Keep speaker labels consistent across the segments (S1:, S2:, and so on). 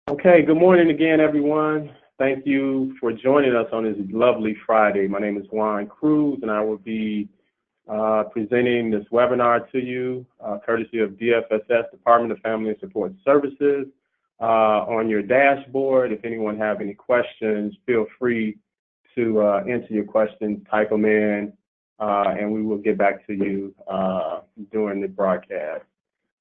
S1: Okay, good morning again, everyone. Thank you for joining us on this lovely Friday. My name is Juan Cruz, and I will be presenting this webinar to you, courtesy of DFSS, Department of Family and Support Services. On your dashboard, if anyone have any questions, feel free to enter your questions, type them in, and we will get back to you during the broadcast.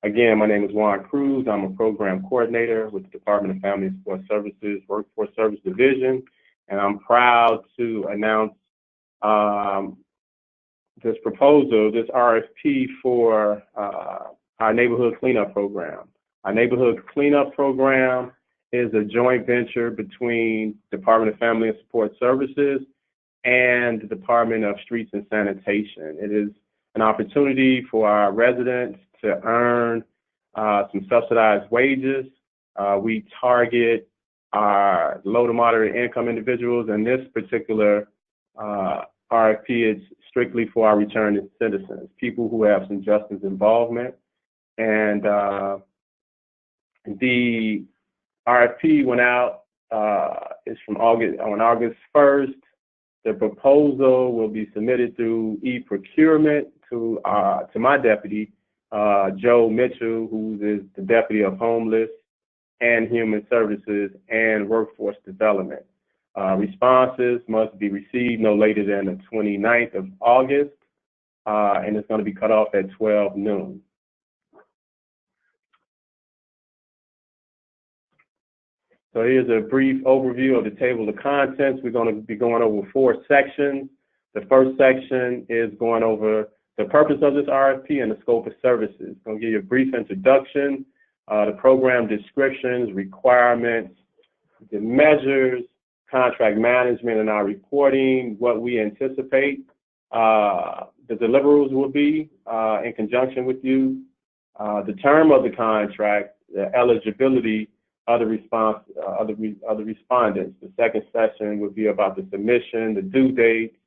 S1: Again, my name is Juan Cruz. I'm a program coordinator with the Department of Family and Support Services Workforce Service Division, and I'm proud to announce this proposal, this RFP for our neighborhood cleanup program. Our neighborhood cleanup program is a joint venture between Department of Family and Support Services and the Department of Streets and Sanitation. It is an opportunity for our residents to earn some subsidized wages. We target our low to moderate income individuals, and this particular RFP is strictly for our returning citizens, people who have some justice involvement. And the RFP went out, it's from on August 1st. The proposal will be submitted through e-procurement to my deputy, Joe Mitchell, who is the Deputy of Homeless and Human Services and Workforce Development. Responses must be received no later than the 29th of August, and it's going to be cut off at 12 noon. So here's a brief overview of the table of contents. We're going to be going over 4 sections. The first section is going over the purpose of this RFP and the scope of services. I'm going to give you a brief introduction, the program descriptions, requirements, the measures, contract management, and our reporting, what we anticipate the deliverables will be in conjunction with you, the term of the contract, the eligibility of the respondents. The second session would be about the submission, the due date,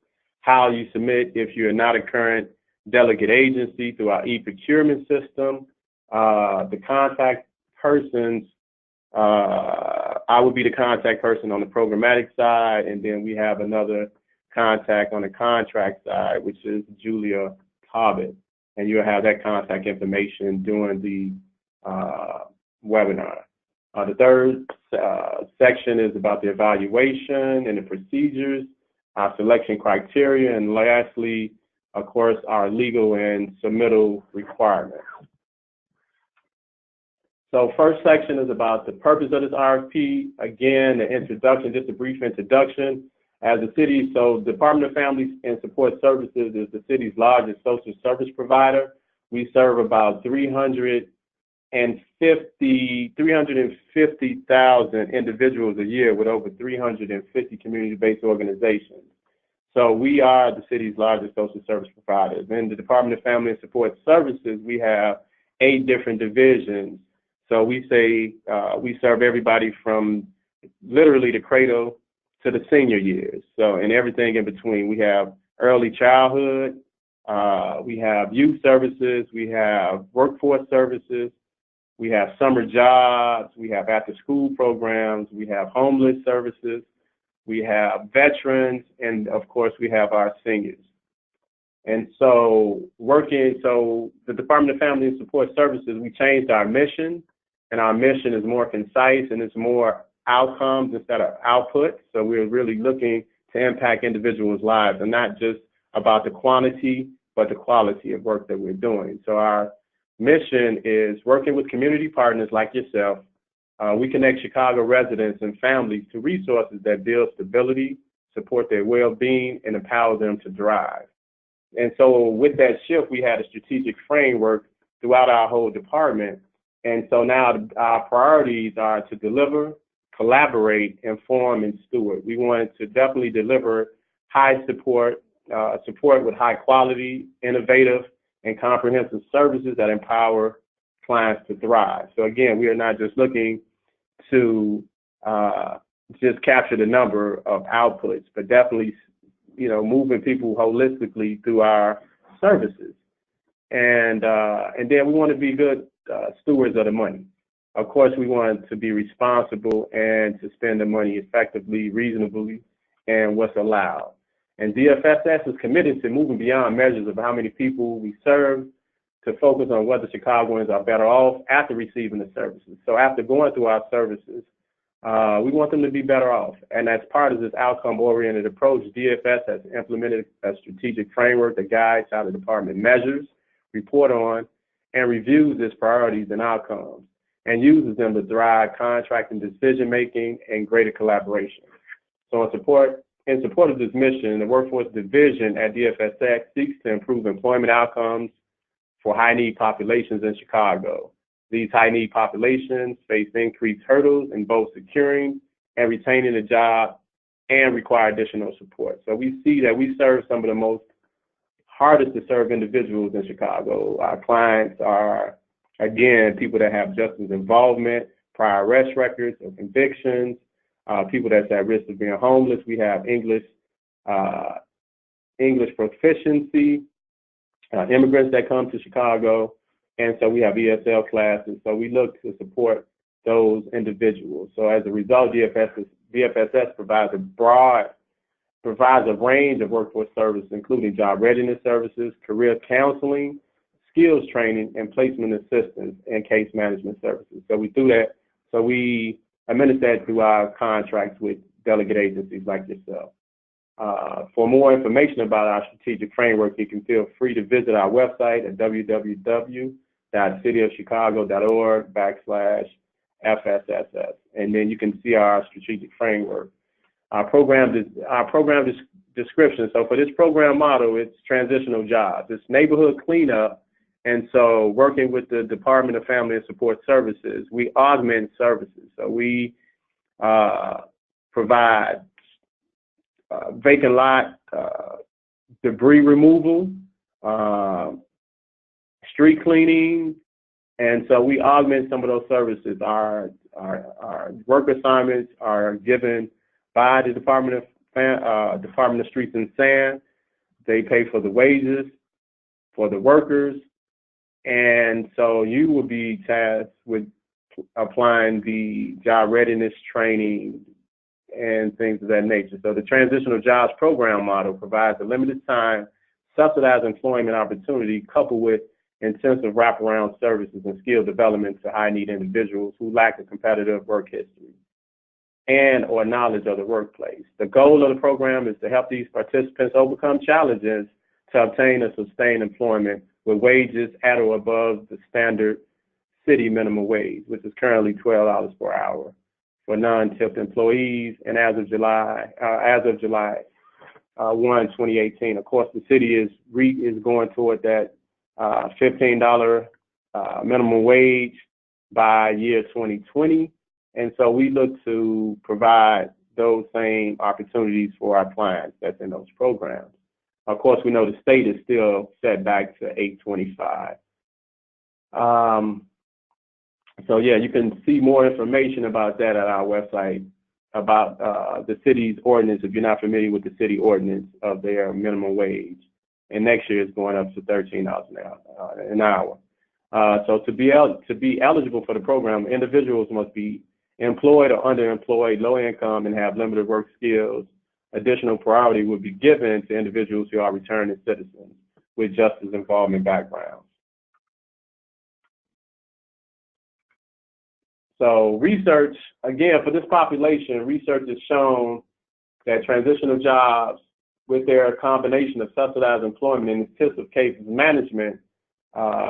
S1: how you submit if you're not a current delegate agency through our e-procurement system, the contact persons. I would be the contact person on the programmatic side, and then we have another contact on the contract side, which is Julia Cobbett, and you'll have that contact information during the webinar. The third section is about the evaluation and the procedures, our selection criteria, and lastly, of course, our legal and submittal requirements. So first section is about the purpose of this RFP. Again, the introduction, just a brief introduction. As a city, so Department of Family and Support Services is the city's largest social service provider. We serve about 350,000 individuals a year with over 350 community-based organizations. So we are the city's largest social service providers. In the Department of Family and Support Services, we have 8 different divisions. So we say we serve everybody from literally the cradle to the senior years. So and everything in between. We have early childhood, we have youth services, we have workforce services, we have summer jobs, we have after-school programs, we have homeless services, we have veterans, and of course we have our seniors. And so the Department of Family and Support Services, we changed our mission, and our mission is more concise and it's more outcomes instead of output. So we're really looking to impact individuals' lives, and not just about the quantity, but the quality of work that we're doing. So our mission is working with community partners like yourself. We connect Chicago residents and families to resources that build stability, support their well-being, and empower them to thrive. And so with that shift, we had a strategic framework throughout our whole department. And so now our priorities are to deliver, collaborate, inform, and steward. We wanted to definitely deliver high support with high quality, innovative, and comprehensive services that empower clients to thrive. So again, we are not just looking to just capture the number of outputs, but definitely, moving people holistically through our services. And then we want to be good stewards of the money. Of course, we want to be responsible and to spend the money effectively, reasonably, and what's allowed. And DFSS is committed to moving beyond measures of how many people we serve to focus on whether Chicagoans are better off after receiving the services. So after going through our services, we want them to be better off. And as part of this outcome-oriented approach, DFS has implemented a strategic framework that guides how the department measures, report on, and reviews its priorities and outcomes, and uses them to drive contracting decision-making and greater collaboration. So in support of this mission, the Workforce Division at DFSS seeks to improve employment outcomes for high-need populations in Chicago. These high-need populations face increased hurdles in both securing and retaining a job and require additional support. So we see that we serve some of the most hardest to serve individuals in Chicago. Our clients are, again, people that have justice involvement, prior arrest records or convictions, people that's at risk of being homeless. We have English proficiency, immigrants that come to Chicago, and so we have ESL classes. So we look to support those individuals. So as a result, DFSS provides a range of workforce services, including job readiness services, career counseling, skills training, and placement assistance and case management services. So we do that. So we administer that through our contracts with delegate agencies like yourself. For more information about our strategic framework, you can feel free to visit our website at www.cityofchicago.org/FSSS, and then you can see our strategic framework. Our program description. So for this program model, it's transitional jobs. It's neighborhood cleanup. And so working with the Department of Family and Support Services, we augment services. So we provide vacant lot, debris removal, street cleaning, and so we augment some of those services. Our work assignments are given by the Department of Streets and Sand. They pay for the wages for the workers, and so you will be tasked with applying the job readiness training and things of that nature. So the Transitional Jobs Program model provides a limited time, subsidized employment opportunity coupled with intensive wraparound services and skill development to high-need individuals who lack a competitive work history and or knowledge of the workplace. The goal of the program is to help these participants overcome challenges to obtain or sustain employment with wages at or above the standard city minimum wage, which is currently $12 per hour for non-tipped employees, and as of July 1, 2018, of course, the city is going toward that $15 minimum wage by year 2020, and so we look to provide those same opportunities for our clients that's in those programs. Of course, we know the state is still set back to $825. So yeah, you can see more information about that at our website about the city's ordinance, if you're not familiar with the city ordinance of their minimum wage. And next year it's going up to $13 an hour. So to be eligible for the program, individuals must be employed or underemployed, low income, and have limited work skills. Additional priority would be given to individuals who are returning citizens with justice involvement backgrounds. So research, again, for this population, research has shown that transitional jobs with their combination of subsidized employment and intensive cases management,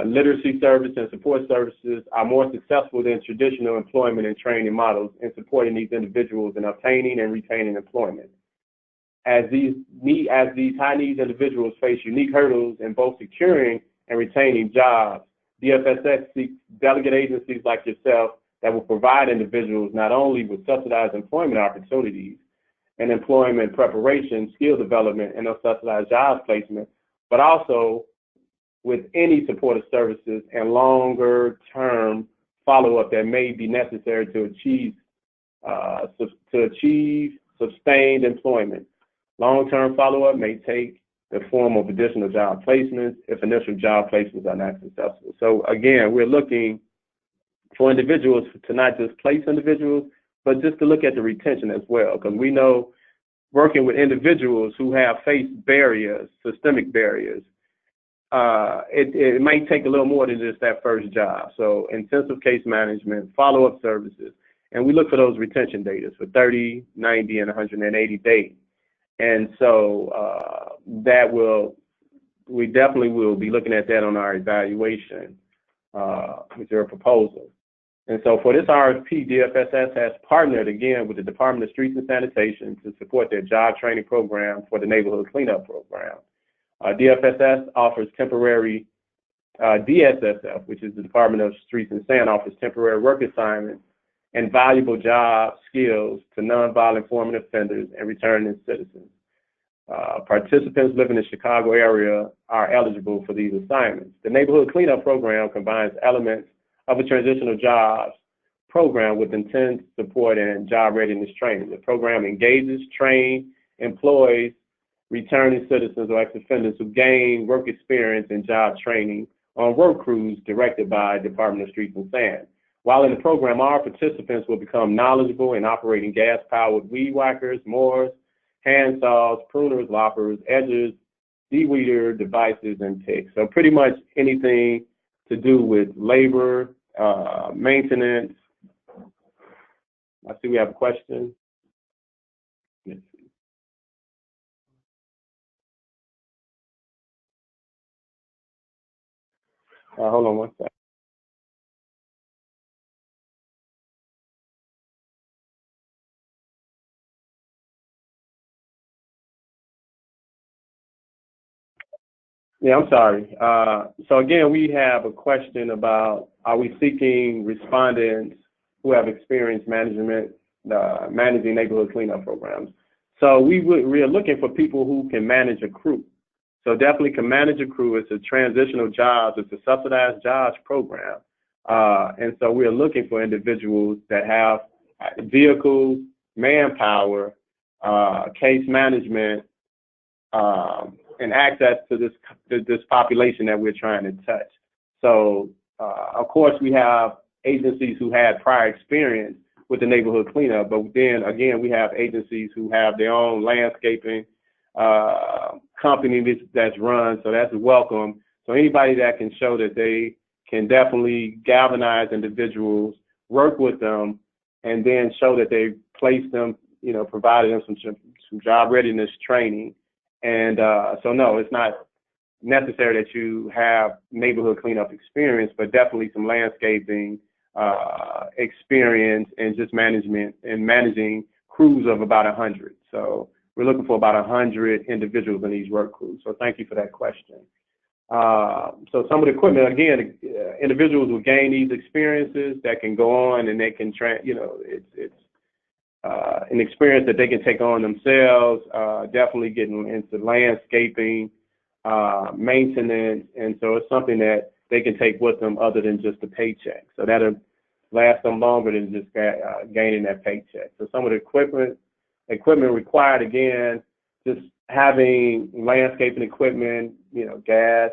S1: literacy service and support services are more successful than traditional employment and training models in supporting these individuals in obtaining and retaining employment. As these high-needs individuals face unique hurdles in both securing and retaining jobs, DFSS seeks delegate agencies like yourself that will provide individuals not only with subsidized employment opportunities and employment preparation, skill development, and those subsidized job placement, but also with any supportive services and longer-term follow-up that may be necessary to achieve sustained employment. Long-term follow-up may take the form of additional job placements if initial job placements are not successful. So again, we're looking for individuals to not just place individuals, but just to look at the retention as well, because we know working with individuals who have faced barriers, systemic barriers, it might take a little more than just that first job. So intensive case management, follow-up services, and we look for those retention data for 30, 90, and 180 days. And so we definitely will be looking at that on our evaluation with your proposal. And so for this RFP, DFSS has partnered again with the Department of Streets and Sanitation to support their job training program for the neighborhood cleanup program. DFSS offers temporary, DSSF, which is the Department of Streets and Sand, offers temporary work assignments and valuable job skills to nonviolent former offenders and returning citizens. Participants living in the Chicago area are eligible for these assignments. The neighborhood cleanup program combines elements of a transitional jobs program with intense support and job readiness training. The program engages, trains, employs returning citizens or ex-offenders who gain work experience and job training on work crews directed by Department of Streets and Sand. While in the program, all participants will become knowledgeable in operating gas-powered weed whackers, mowers, hand saws, pruners, loppers, edgers, de-weeder devices, and picks. So pretty much anything to do with labor, maintenance. I see we have a question. Let's see. Hold on one second. Yeah, I'm sorry. So again, we have a question about, are we seeking respondents who have experience managing neighborhood cleanup programs? So we are looking for people who can manage a crew. So definitely can manage a crew. It's a transitional jobs. It's a subsidized jobs program. And so we're looking for individuals that have vehicles, manpower, case management, and access to this population that we're trying to touch. So, of course, we have agencies who had prior experience with the neighborhood cleanup, but then again, we have agencies who have their own landscaping company that's run, so that's welcome. So anybody that can show that they can definitely galvanize individuals, work with them, and then show that they placed them, provided them some job readiness training. And so no, it's not necessary that you have neighborhood cleanup experience, but definitely some landscaping experience and just managing crews of about 100. So we're looking for about 100 individuals in these work crews. So thank you for that question. So some of the equipment, again, individuals will gain these experiences that can go on and they can, it's an experience that they can take on themselves, definitely getting into landscaping, maintenance, and so it's something that they can take with them other than just a paycheck. So that'll last them longer than just gaining that paycheck. So some of the equipment required, again, just having landscaping equipment, gas,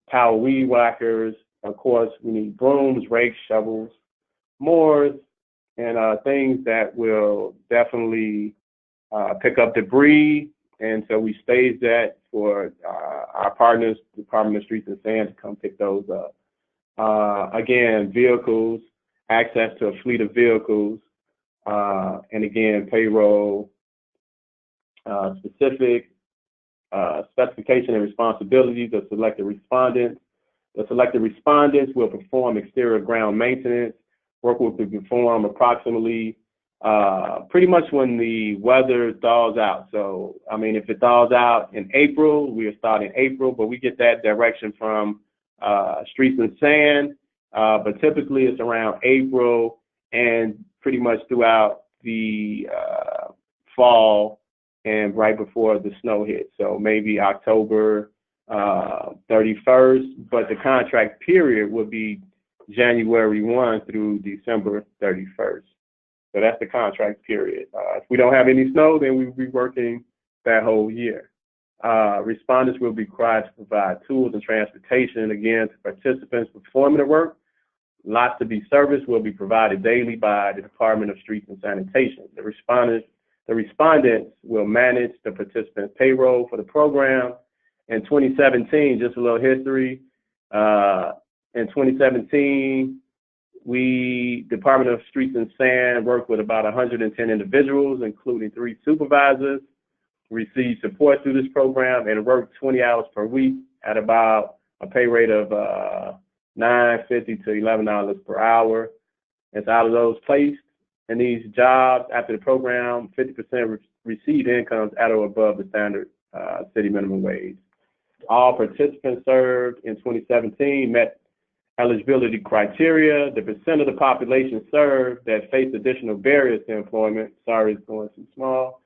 S1: power weed whackers. Of course, we need brooms, rakes, shovels, mowers, and things that will definitely pick up debris. And so we stage that for our partners, Department of Streets and Sand, to come pick those up. Again, vehicles, access to a fleet of vehicles, and again, payroll specific specification and responsibilities of selected respondents. The selected respondents will perform exterior ground maintenance. Work will be performed approximately pretty much when the weather thaws out. So, I mean, if it thaws out in April, we'll start in April, but we get that direction from Streets and Sand. But typically it's around April and pretty much throughout the fall and right before the snow hits. So maybe October 31st, but the contract period would be January 1 through December 31st. So that's the contract period. If we don't have any snow, then we'll be working that whole year. Respondents will be required to provide tools and transportation, again, to participants performing the work. lots to be serviced will be provided daily by the Department of Streets and Sanitation. The respondents will manage the participants' payroll for the program. In 2017, just a little history, in 2017, Department of Streets and Sand worked with about 110 individuals, including 3 supervisors, received support through this program, and worked 20 hours per week at about a pay rate of $9.50 to $11 per hour. It's out of those placed in these jobs after the program, 50% received incomes at or above the standard city minimum wage. All participants served in 2017 met eligibility criteria. The percent of the population served that faced additional barriers to employment, sorry, it's going too small,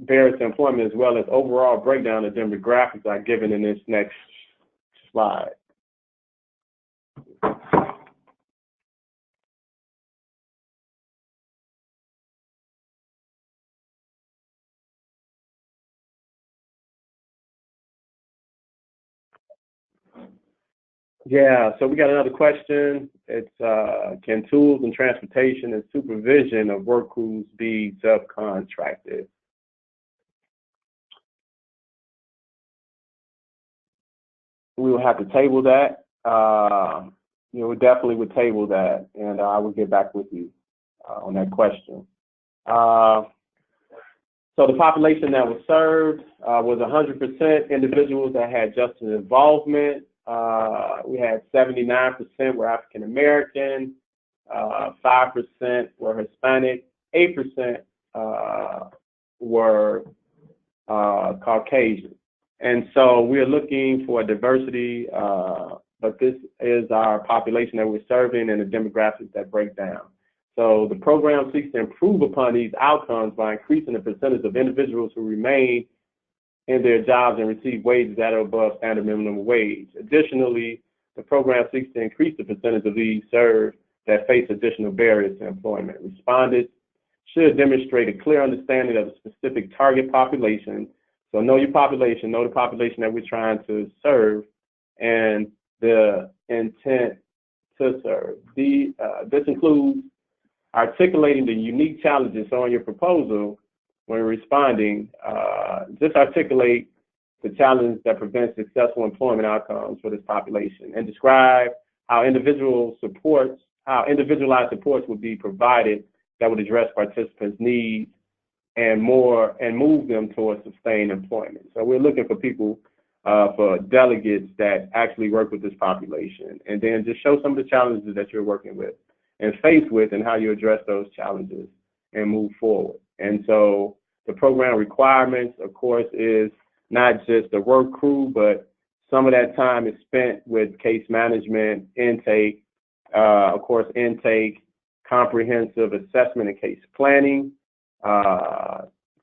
S1: barriers to employment, as well as overall breakdown of demographics are given in this next slide. Yeah, so we got another question. It's, can tools and transportation and supervision of work crews be subcontracted? We will have to table that. We definitely would table that, and I will get back with you on that question. So the population that was served was 100% individuals that had justice involvement. We had 79% were African American, 5% were Hispanic, 8% were Caucasian. And so we're looking for diversity, but this is our population that we're serving and the demographics that break down. So the program seeks to improve upon these outcomes by increasing the percentage of individuals who remain in their jobs and receive wages that are above standard minimum wage. Additionally, the program seeks to increase the percentage of these served that face additional barriers to employment. Respondents should demonstrate a clear understanding of the specific target population. So know your population, know the population that we're trying to serve, and the intent to serve. This includes articulating the unique challenges. So on your proposal, when responding, just articulate the challenge that prevents successful employment outcomes for this population, and describe how individualized supports would be provided that would address participants' needs and move them towards sustained employment. So we're looking for people, for delegates that actually work with this population, and then just show some of the challenges that you're working with and faced with, and how you address those challenges and move forward. And so the program requirements, of course, is not just the work crew, but some of that time is spent with case management, intake, comprehensive assessment and case planning,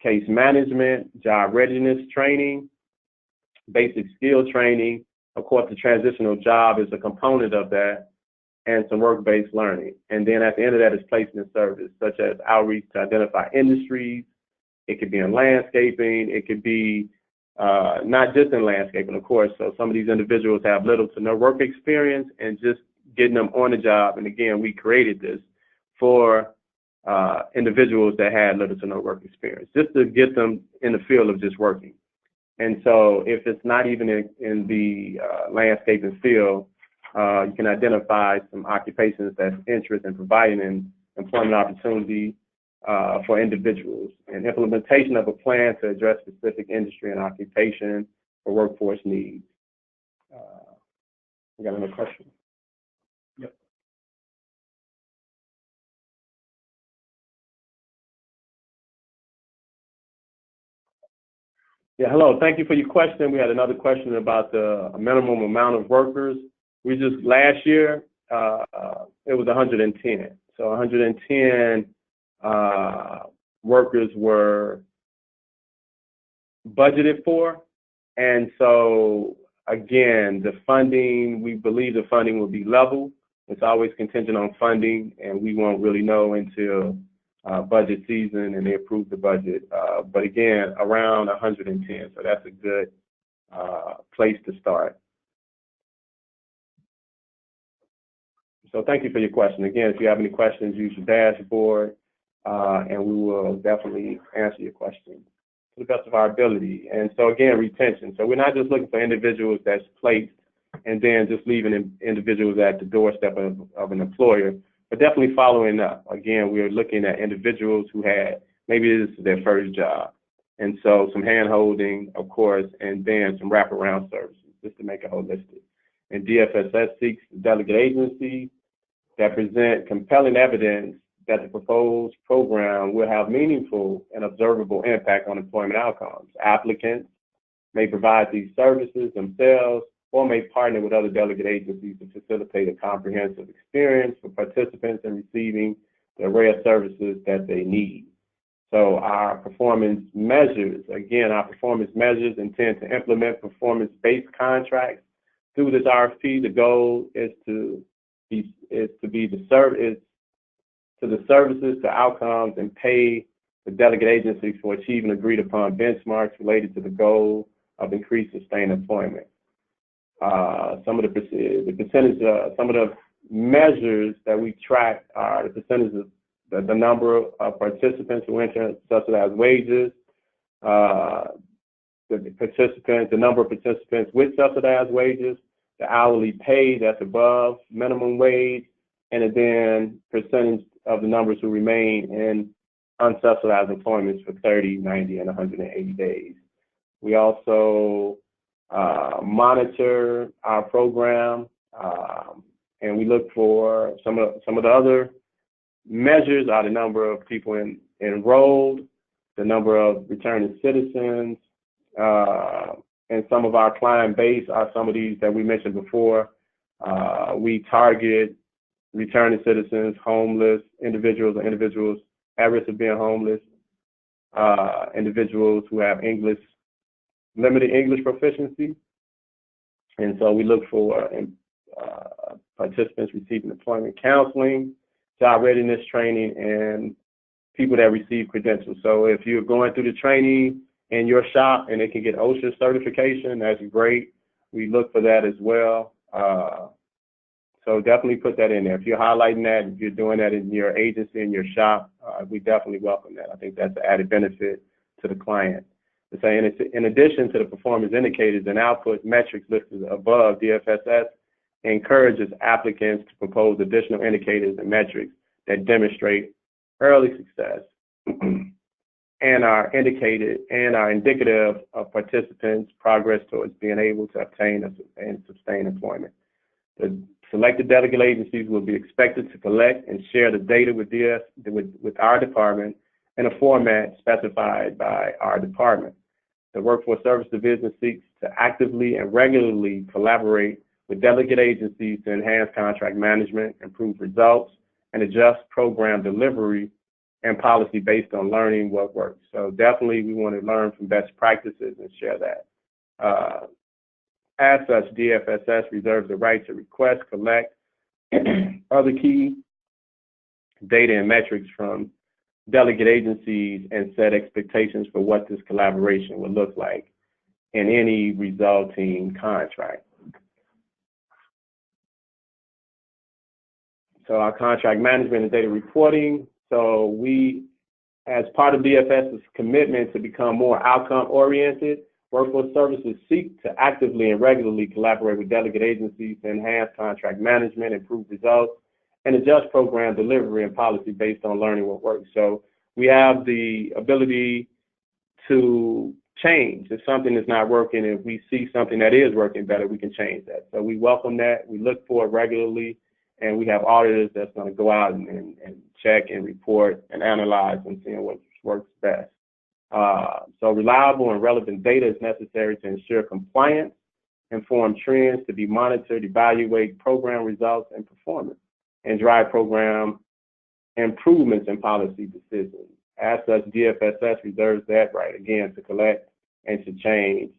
S1: case management, job readiness training, basic skill training. Of course, the transitional job is a component of that, and some work-based learning. And then at the end of that is placement service, such as outreach to identify industries. It could be in landscaping. It could be not just in landscaping, of course. So some of these individuals have little to no work experience, and just getting them on the job. And again, we created this for individuals that had little to no work experience, just to get them in the field of just working. And so if it's not even in the landscaping field, you can identify some occupations that's interest in providing an employment opportunity for individuals, and implementation of a plan to address specific industry and occupation or workforce needs. You got another question? Yep. Yeah, hello. Thank you for your question. We had another question about the minimum amount of workers. We just, last year, it was 110. So 110 workers were budgeted for. And so, again, the funding, we believe the funding will be level. It's always contingent on funding, and we won't really know until budget season and they approve the budget. But again, around 110. So that's a good place to start. So thank you for your question. Again, if you have any questions, use your dashboard, and we will definitely answer your question to the best of our ability. And so again, retention. So we're not just looking for individuals that's placed and then just leaving individuals at the doorstep of an employer, but definitely following up. Again, we're looking at individuals who had, maybe this is their first job. And so some hand-holding, of course, and then some wraparound services, just to make it holistic. And DFSS seeks delegate agencies that present compelling evidence that the proposed program will have meaningful and observable impact on employment outcomes. Applicants may provide these services themselves or may partner with other delegate agencies to facilitate a comprehensive experience for participants in receiving the array of services that they need. So our performance measures, again, our performance measures intend to implement performance-based contracts through this RFP. The goal is to be the services to outcomes and pay the delegate agencies for achieving agreed upon benchmarks related to the goal of increased sustained employment. Some of the measures that we track are the percentage of the number of participants who enter subsidized wages, the number of participants with subsidized wages, the hourly pay that's above minimum wage, and then percentage of the numbers who remain in unsubsidized employment for 30, 90, and 180 days. We also monitor our program, and we look for some of the other measures are the number of people enrolled, the number of returning citizens, and some of our client base are some of these that we mentioned before. We target returning citizens, homeless individuals, or individuals at risk of being homeless, individuals who have limited English proficiency. And so we look for participants receiving employment counseling, job readiness training, and people that receive credentials. So if you're going through the training in your shop and it can get OSHA certification, that's great. We look for that as well. So definitely put that in there. If you're highlighting that, if you're doing that in your agency, in your shop, we definitely welcome that. I think that's an added benefit to the client. To say, in addition to the performance indicators and output metrics listed above, DFSS encourages applicants to propose additional indicators and metrics that demonstrate early success and are indicative of participants' progress towards being able to obtain and sustain employment. The selected delegate agencies will be expected to collect and share the data with our department in a format specified by our department. The Workforce Service Division seeks to actively and regularly collaborate with delegate agencies to enhance contract management, improve results, and adjust program delivery and policy based on learning what works. So definitely we want to learn from best practices and share that. As such, DFSS reserves the right to request, collect other key data and metrics from delegate agencies and set expectations for what this collaboration will look like in any resulting contract. So our contract management and data reporting. So we, as part of DFS's commitment to become more outcome-oriented, Workforce Services seek to actively and regularly collaborate with delegate agencies to enhance contract management, improve results, and adjust program delivery and policy based on learning what works. So we have the ability to change. If something is not working, if we see something that is working better, we can change that. So we welcome that. We look for it regularly, and we have auditors that's going to go out and check and report and analyze and see what works best. So reliable and relevant data is necessary to ensure compliance, inform trends to be monitored, evaluate program results and performance, and drive program improvements in policy decisions. As such, DFSS reserves that right, again, to collect and to change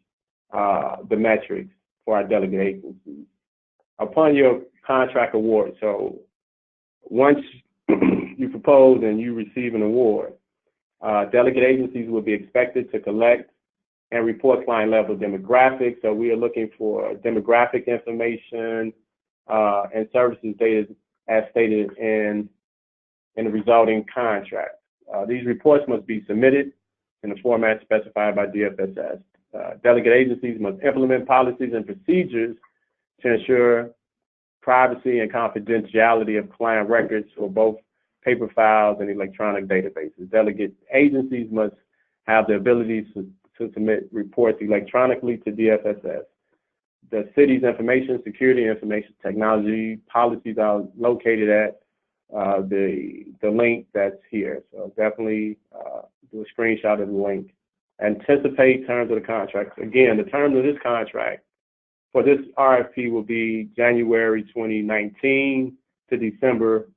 S1: the metrics for our delegate agencies. Upon your contract award, so once you propose and you receive an award, delegate agencies will be expected to collect and report client level demographics. So we are looking for demographic information and services data as stated in the resulting contract. These reports must be submitted in the format specified by DFSS. Delegate agencies must implement policies and procedures to ensure privacy and confidentiality of client records for both paper files and electronic databases. Delegate agencies must have the ability to submit reports electronically to DFSS. The city's information security and information technology policies are located at the link that's here. So definitely do a screenshot of the link. Anticipate terms of the contract. Again, the terms of this contract for this RFP will be January 2019 to December.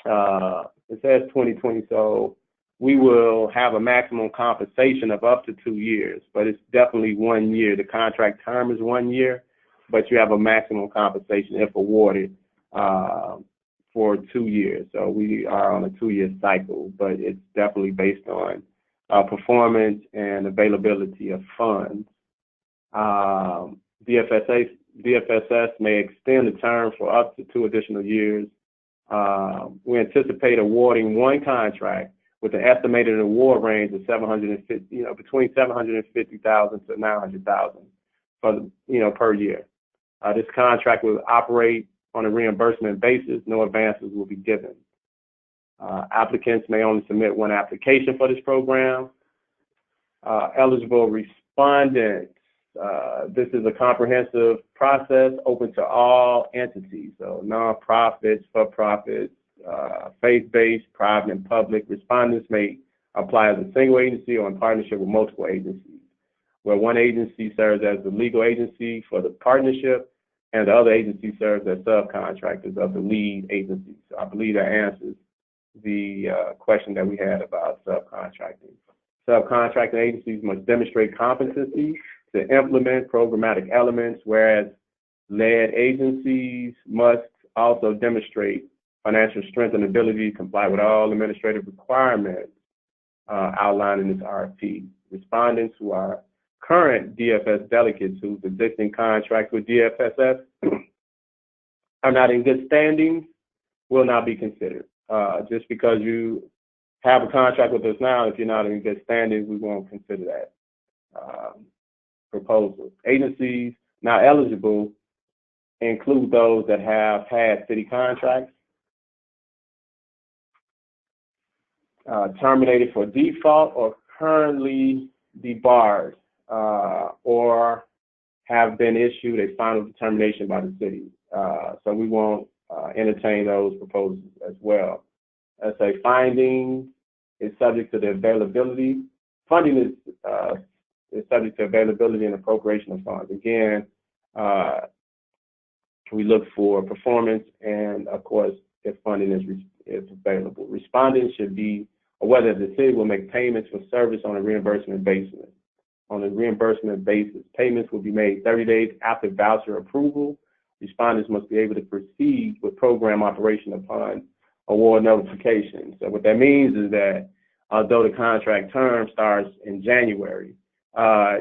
S1: It says 2020, so we will have a maximum compensation of up to 2 years, but it's definitely 1 year. The contract term is 1 year, but you have a maximum compensation if awarded for 2 years. So we are on a 2-year cycle, but it's definitely based on performance and availability of funds. DFSS may extend the term for up to 2 additional years. We anticipate awarding one contract with an estimated award range of between $750,000 to $900,000 for per year. This contract will operate on a reimbursement basis. No advances will be given. Applicants may only submit one application for this program. Eligible respondents. This is a comprehensive process open to all entities, so nonprofits, for-profits, faith-based, private and public. Respondents may apply as a single agency or in partnership with multiple agencies, where one agency serves as the legal agency for the partnership and the other agency serves as subcontractors of the lead agency. So I believe that answers the question that we had about subcontracting. Subcontracting agencies must demonstrate competency to implement programmatic elements, whereas lead agencies must also demonstrate financial strength and ability to comply with all administrative requirements outlined in this RFP. Respondents who are current DFS delegates whose existing contracts with DFSS are not in good standing will not be considered. Just because you have a contract with us now, if you're not in good standing, we won't consider that proposal. Agencies not eligible include those that have had city contracts, terminated for default or currently debarred, or have been issued a final determination by the city. So we won't entertain those proposals as well. As a finding is subject to the availability. Funding is subject to availability and appropriation of funds. Again, we look for performance and, of course, if funding is available. Respondents should be aware that the city will make payments for service on a reimbursement basis. On a reimbursement basis, payments will be made 30 days after voucher approval. Respondents must be able to proceed with program operation upon award notification. So what that means is that although the contract term starts in January,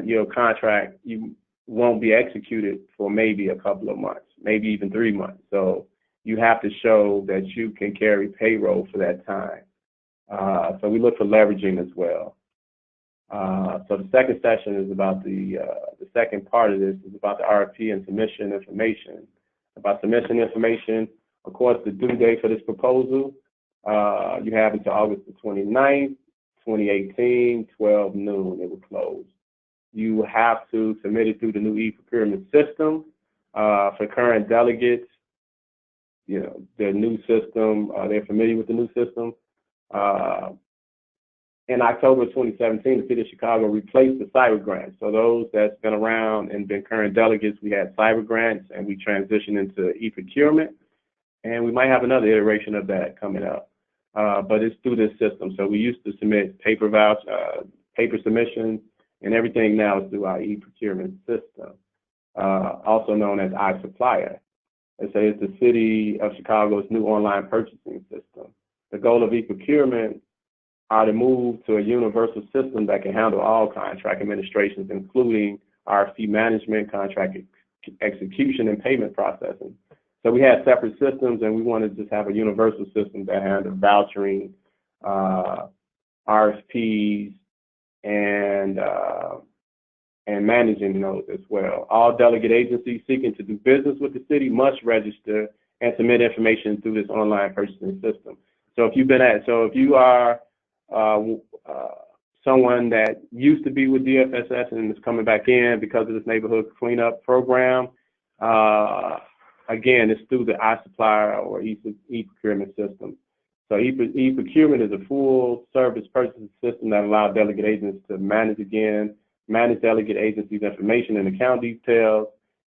S1: your contract you won't be executed for maybe a couple of months, maybe even 3 months. So you have to show that you can carry payroll for that time. So we look for leveraging as well. So the second session is about the second part of this is about the RFP and submission information. About submission information, of course, the due date for this proposal, you have until August the 29th, 2018, 12 noon, it will close. You have to submit it through the new e-procurement system. For current delegates, the new system, they're familiar with the new system. In October 2017, the City of Chicago replaced the cyber grants. So those that's been around and been current delegates, we had cyber grants and we transitioned into e-procurement. And we might have another iteration of that coming up. But it's through this system. So we used to submit paper submissions, and everything now is through our e-procurement system, also known as iSupplier. It's the City of Chicago's new online purchasing system. The goal of e-procurement are to move to a universal system that can handle all contract administrations, including RFP management, contract execution, and payment processing. So we had separate systems, and we wanted to just have a universal system that handled vouchering, RFPs, and managing those as well. All delegate agencies seeking to do business with the city must register and submit information through this online purchasing system. So if you are someone that used to be with DFSS and is coming back in because of this neighborhood cleanup program, again, it's through the iSupplier or e-procurement system. So e-procurement is a full service purchasing system that allows delegate agents to manage delegate agencies' information and account details.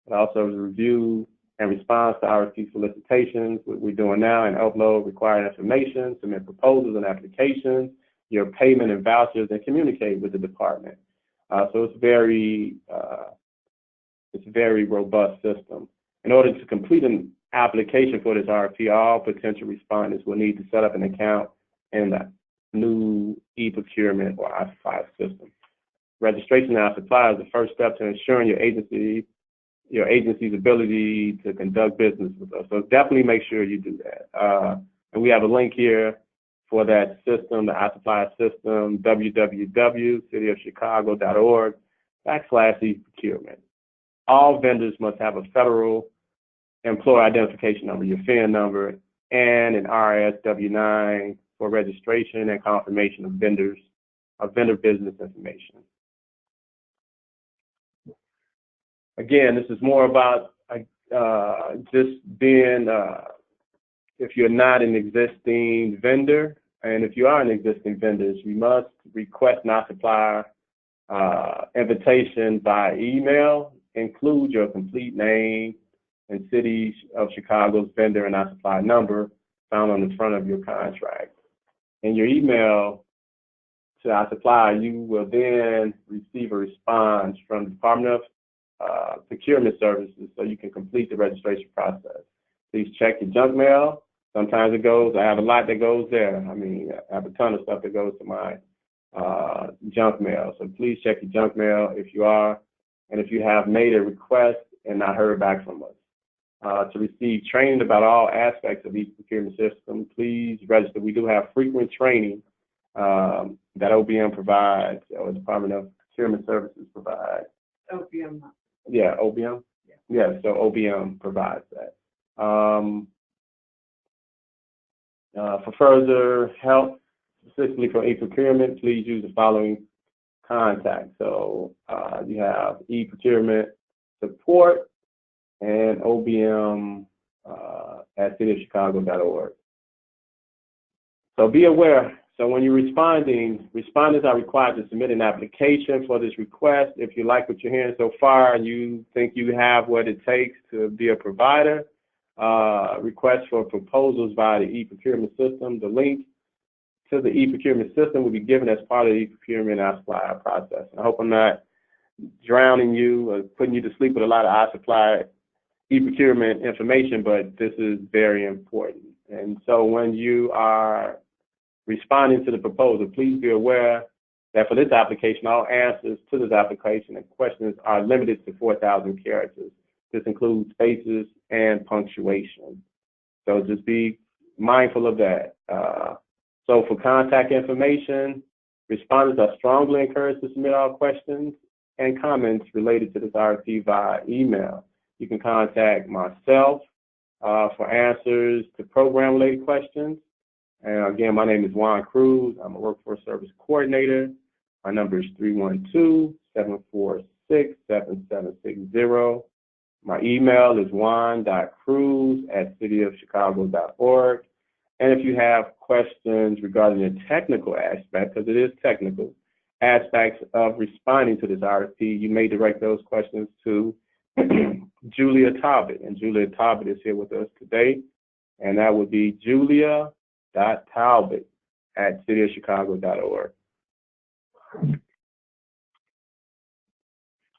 S1: It also review and responds to RFP solicitations, what we're doing now, and upload required information, submit proposals and applications, your payment and vouchers, and communicate with the department. So it's a very robust system. In order to complete an application for this RFP, all potential respondents will need to set up an account in the new e-procurement or iSupplier system. Registration in iSupplier is the first step to ensuring your agency's ability to conduct business with us. So definitely make sure you do that. And we have a link here for that system, the iSupplier system, www.cityofchicago.org/e-procurement. All vendors must have a federal employer identification number, your FIN number, and an IRS W-9 for registration and confirmation of vendor business information. Again, this is more about just being, if you're not an existing vendor, and if you are an existing vendor, you must request an iSupplier invitation by email. Include your complete name and City of Chicago's vendor and iSupplier number found on the front of your contract. In your email to iSupplier, you will then receive a response from the Department of Procurement Services so you can complete the registration process. Please check your junk mail. Sometimes it goes, I have a lot that goes there. I mean, I have a ton of stuff that goes to my junk mail. So please check your junk mail if you are, and if you have made a request and not heard back from us. To receive training about all aspects of each procurement system, please register. We do have frequent training that OBM provides, or the Department of Procurement Services provides.
S2: OBM.
S1: Yeah, OBM? Yeah, so OBM provides that. For further help, specifically for e-procurement, please use the following contacts. So you have e-procurement support and OBM at cityofchicago.org. So be aware. So when you're responding, respondents are required to submit an application for this request. If you like what you're hearing so far and you think you have what it takes to be a provider, request for proposals via the e-procurement system. The link to the e-procurement system will be given as part of the e-procurement iSupplier process. I hope I'm not drowning you or putting you to sleep with a lot of iSupplier e-procurement information, but this is very important. And so when you are responding to the proposal, please be aware that for this application, all answers to this application and questions are limited to 4,000 characters. This includes spaces and punctuation. So just be mindful of that. So for contact information, respondents are strongly encouraged to submit all questions and comments related to this RFP via email. You can contact myself for answers to program-related questions. And again, my name is Juan Cruz. I'm a workforce service coordinator. My number is 312-746-7760. My email is juan.cruz@cityofchicago.org. And if you have questions regarding the technical aspect, because it is technical, aspects of responding to this RFP, you may direct those questions to Julia Talbot. And Julia Talbot is here with us today. And that would be julia.talbot@cityofchicago.org.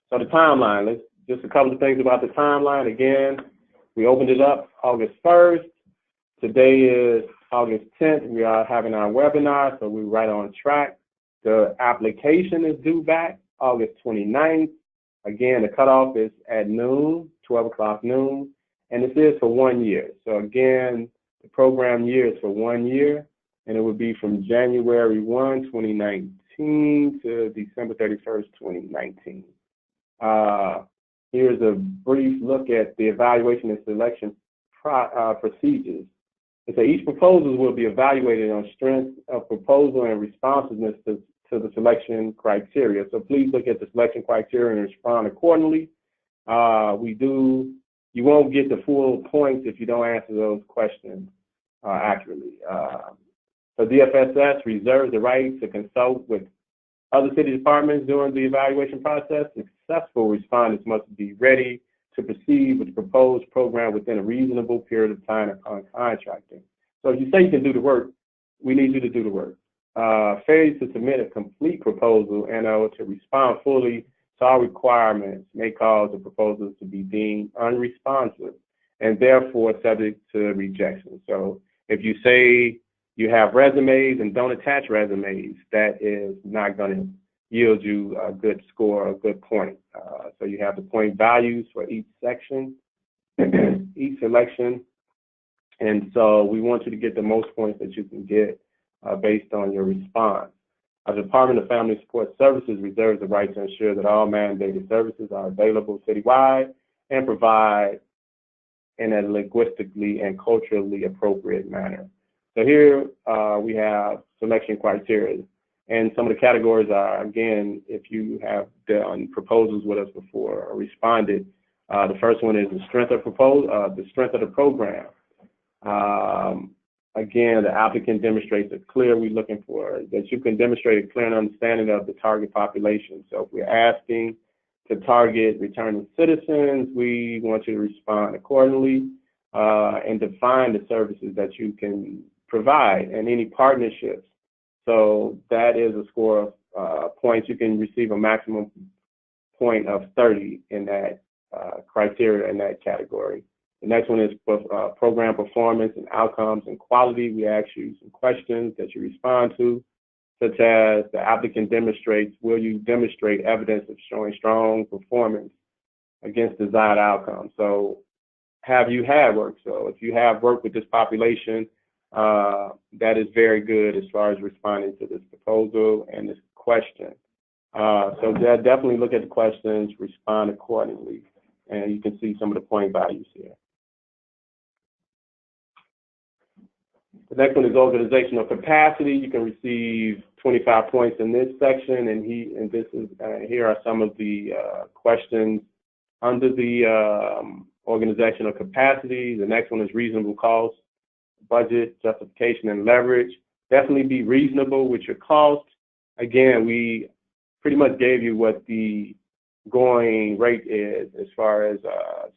S1: So the timeline, just a couple of things about the timeline. Again, we opened it up August 1st. Today is August 10th. We are having our webinar, so we're right on track. The application is due back August 29th. Again, the cutoff is at noon, 12 o'clock noon. and this is for 1 year. So again, the program year is for 1 year, and it would be from January 1, 2019 to December 31st, 2019. Here's a brief look at the evaluation and selection procedures. And so each proposal will be evaluated on strength of proposal and responsiveness to the selection criteria. So please look at the selection criteria and respond accordingly. You won't get the full points if you don't answer those questions accurately. So DFSS reserves the right to consult with other city departments during the evaluation process. Successful respondents must be ready to proceed with the proposed program within a reasonable period of time upon contracting. So if you say you can do the work, we need you to do the work. Failure to submit a complete proposal and/or to respond fully to all requirements may cause the proposal to be deemed unresponsive and therefore subject to rejection. So if you say you have resumes and don't attach resumes, that is not going to yield you a good score, a good point. So you have the point values for each section, each selection. And so we want you to get the most points that you can get based on your response. The Department of Family Support Services reserves the right to ensure that all mandated services are available citywide and provide in a linguistically and culturally appropriate manner. So here we have selection criteria. And some of the categories are, again, if you have done proposals with us before or responded, the first one is the strength of the program. Again, the applicant demonstrates we're looking for that you can demonstrate a clear understanding of the target population. So if we're asking to target returning citizens, we want you to respond accordingly and define the services that you can provide and any partnerships. So that is a score of points. You can receive a maximum point of 30 in that criteria in that category. The next one is program performance and outcomes and quality. We ask you some questions that you respond to, such as the applicant demonstrates, will you demonstrate evidence of showing strong performance against desired outcomes? So have you had work? So if you have worked with this population, that is very good as far as responding to this proposal and this question. So definitely look at the questions, respond accordingly, and you can see some of the point values here. The next one is organizational capacity. You can receive 25 points in this section, and here are some of the questions under the organizational capacity. The next one is reasonable cost, budget, justification, and leverage. Definitely be reasonable with your cost. Again, we pretty much gave you what the going rate is as far as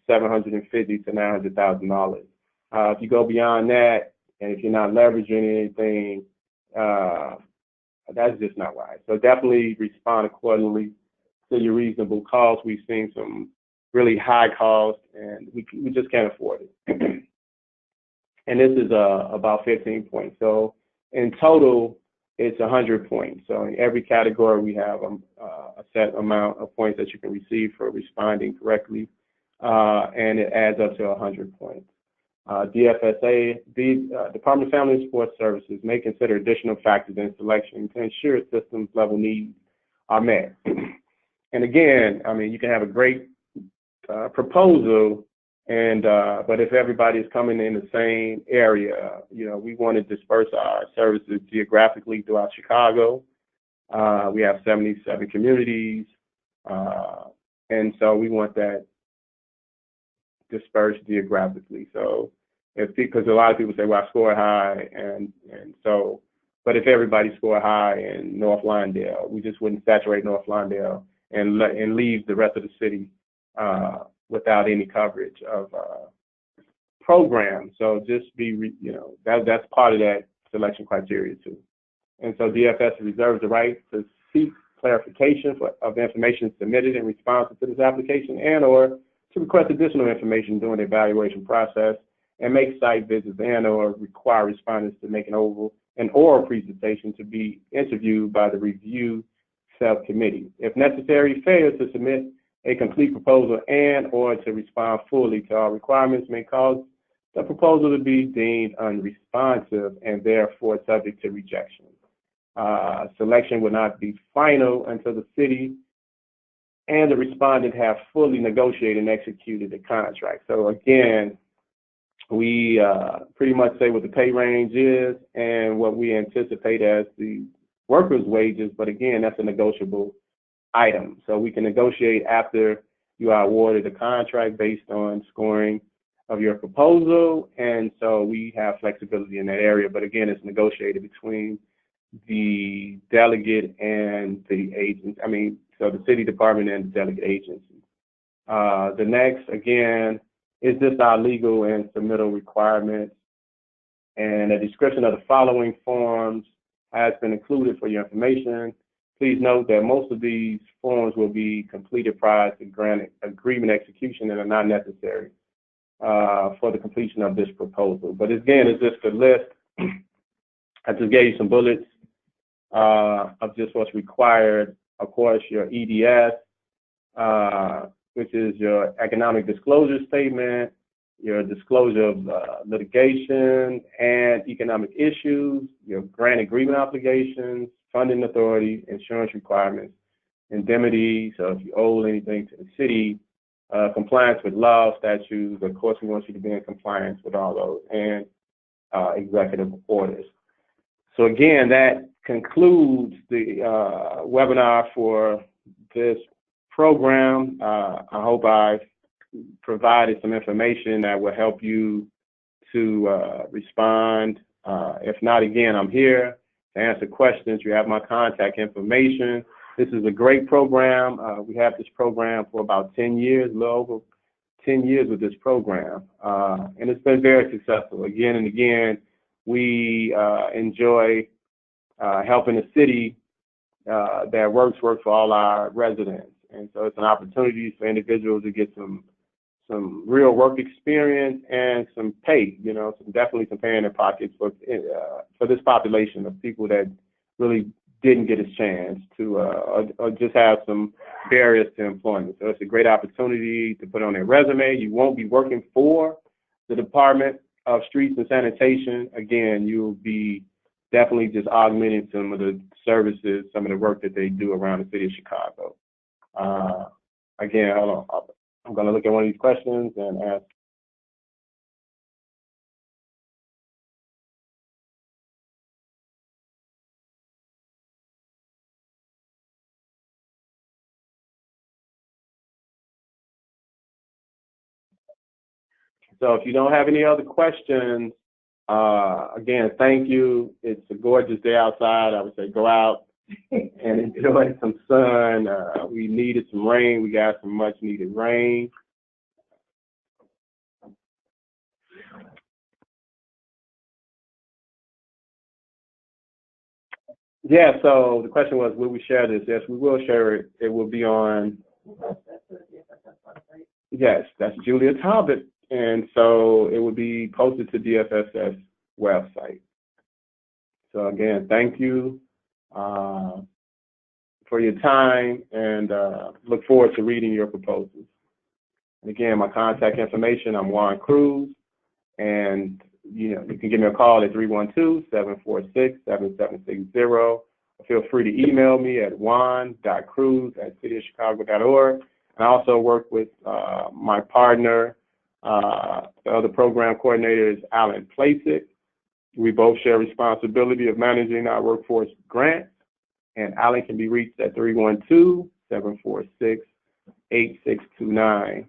S1: $750,000 to $900,000. If you go beyond that, and if you're not leveraging anything, that's just not right. So definitely respond accordingly to your reasonable cost. We've seen some really high costs, and we just can't afford it. And this is about 15 points. So in total, it's 100 points. So in every category, we have a set amount of points that you can receive for responding correctly, and it adds up to 100 points. DFSA, the Department of Family and Support Services may consider additional factors in selection to ensure systems level needs are met. And again, I mean, you can have a great proposal, and but if everybody is coming in the same area, we want to disperse our services geographically throughout Chicago. We have 77 communities, and so we want that dispersed geographically. So because a lot of people say, well, I scored high, and so, but if everybody scored high in North Lawndale, we just wouldn't saturate North Lawndale and leave the rest of the city without any coverage of programs. So just be, that's part of that selection criteria too. And so DFS reserves the right to seek clarification of information submitted in response to this application and/or to request additional information during the evaluation process and make site visits and/or require respondents to make an oral presentation to be interviewed by the review subcommittee. If necessary, failure to submit a complete proposal and or to respond fully to all requirements may cause the proposal to be deemed unresponsive and therefore subject to rejection. Selection will not be final until the city and the respondent have fully negotiated and executed the contract. So again, we pretty much say what the pay range is and what we anticipate as the workers' wages, but again, that's a negotiable item. So we can negotiate after you are awarded a contract based on scoring of your proposal, and so we have flexibility in that area, but again, it's negotiated between the delegate and the agent, so the city department and the delegate agency. The next, again, is this our legal and submittal requirements? And a description of the following forms has been included for your information. Please note that most of these forms will be completed prior to grant agreement execution and are not necessary for the completion of this proposal. But again, it's just a list. I just gave you some bullets of just what's required. Of course, your EDS, which is your economic disclosure statement, your disclosure of litigation and economic issues, your grant agreement obligations, funding authority, insurance requirements, indemnity, so if you owe anything to the city, compliance with law, statutes, of course we want you to be in compliance with all those, and executive orders. So again, that concludes the webinar for this program. I hope I've provided some information that will help you to respond. If not, again, I'm here to answer questions. You have my contact information. This is a great program. We have this program for about 10 years, a little over 10 years with this program. And it's been very successful. Again and again, we enjoy helping a city that works for all our residents. And so it's an opportunity for individuals to get some real work experience and some pay, definitely some pay in their pockets for this population of people that really didn't get a chance to, or just have some barriers to employment. So it's a great opportunity to put on their resume. You won't be working for the Department of Streets and Sanitation. Again, you'll be definitely just augmenting some of the services, some of the work that they do around the city of Chicago. Again, I'm going to look at one of these questions and ask. So if you don't have any other questions, again, thank you. It's a gorgeous day outside. I would say go out and enjoy some sun. We needed some rain. We got some much needed rain. Yeah, so the question was, will we share this? Yes, we will share it. It will be on, yes, that's Julia Talbot. And so it will be posted to DFSS website. So again, thank you for your time, and look forward to reading your proposals. And again, my contact information, I'm Juan Cruz, and you can give me a call at 312-746-7760. Feel free to email me at juan.cruz@cityofchicago.org. And I also work with my partner, the other program coordinator is Alan Placek. We both share responsibility of managing our workforce grants, and Alan can be reached at 312-746-8629.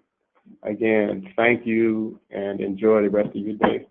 S1: Again, thank you and enjoy the rest of your day.